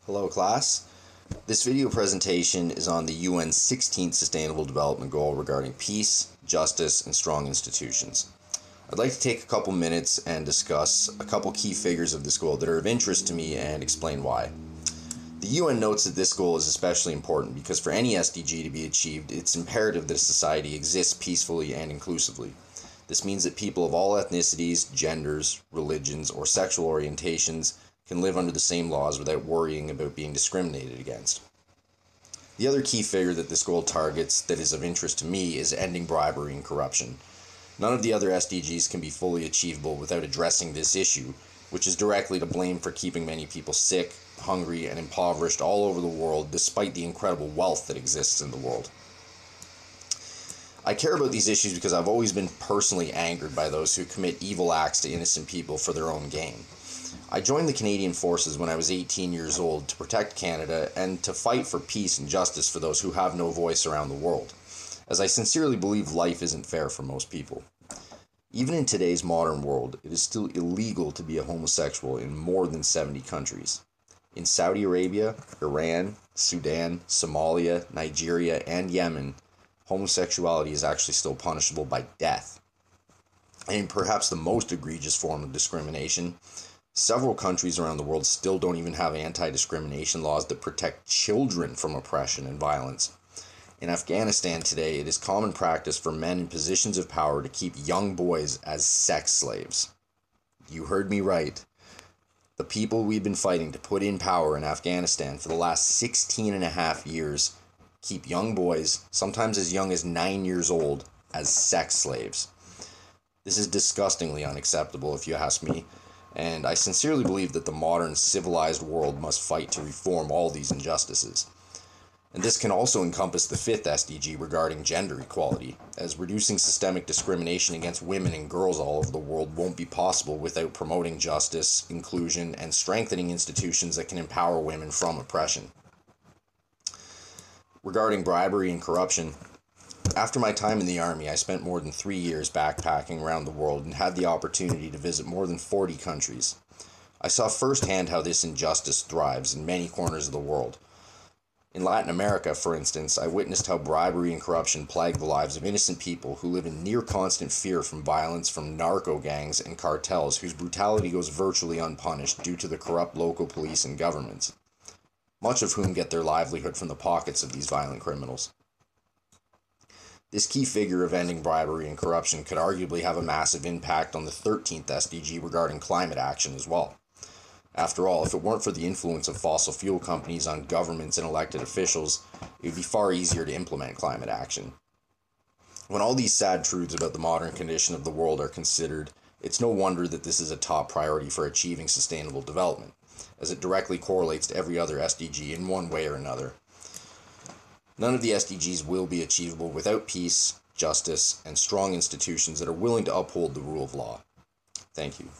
Hello class. This video presentation is on the UN's 16th Sustainable Development Goal regarding peace, justice, and strong institutions. I'd like to take a couple minutes and discuss a couple key figures of this goal that are of interest to me and explain why. The UN notes that this goal is especially important because for any SDG to be achieved, it's imperative that a society exists peacefully and inclusively. This means that people of all ethnicities, genders, religions, or sexual orientations can live under the same laws without worrying about being discriminated against. The other key figure that this goal targets that is of interest to me is ending bribery and corruption. None of the other SDGs can be fully achievable without addressing this issue, which is directly to blame for keeping many people sick, hungry, and impoverished all over the world despite the incredible wealth that exists in the world. I care about these issues because I've always been personally angered by those who commit evil acts to innocent people for their own gain. I joined the Canadian Forces when I was 18 years old to protect Canada and to fight for peace and justice for those who have no voice around the world, as I sincerely believe life isn't fair for most people. Even in today's modern world, it is still illegal to be a homosexual in more than 70 countries. In Saudi Arabia, Iran, Sudan, Somalia, Nigeria, and Yemen, homosexuality is actually still punishable by death. And perhaps the most egregious form of discrimination, several countries around the world still don't even have anti-discrimination laws that protect children from oppression and violence. In Afghanistan today, it is common practice for men in positions of power to keep young boys as sex slaves. You heard me right. The people we've been fighting to put in power in Afghanistan for the last 16 and a half years keep young boys, sometimes as young as 9 years old, as sex slaves. This is disgustingly unacceptable if you ask me. And I sincerely believe that the modern civilized world must fight to reform all these injustices. And this can also encompass the 5th SDG regarding gender equality, as reducing systemic discrimination against women and girls all over the world won't be possible without promoting justice, inclusion, and strengthening institutions that can empower women from oppression. Regarding bribery and corruption, after my time in the Army, I spent more than 3 years backpacking around the world and had the opportunity to visit more than 40 countries. I saw firsthand how this injustice thrives in many corners of the world. In Latin America, for instance, I witnessed how bribery and corruption plague the lives of innocent people who live in near constant fear from violence from narco gangs and cartels whose brutality goes virtually unpunished due to the corrupt local police and governments, much of whom get their livelihood from the pockets of these violent criminals. This key figure of ending bribery and corruption could arguably have a massive impact on the 13th SDG regarding climate action as well. After all, if it weren't for the influence of fossil fuel companies on governments and elected officials, it would be far easier to implement climate action. When all these sad truths about the modern condition of the world are considered, it's no wonder that this is a top priority for achieving sustainable development, as it directly correlates to every other SDG in one way or another. None of the SDGs will be achievable without peace, justice, and strong institutions that are willing to uphold the rule of law. Thank you.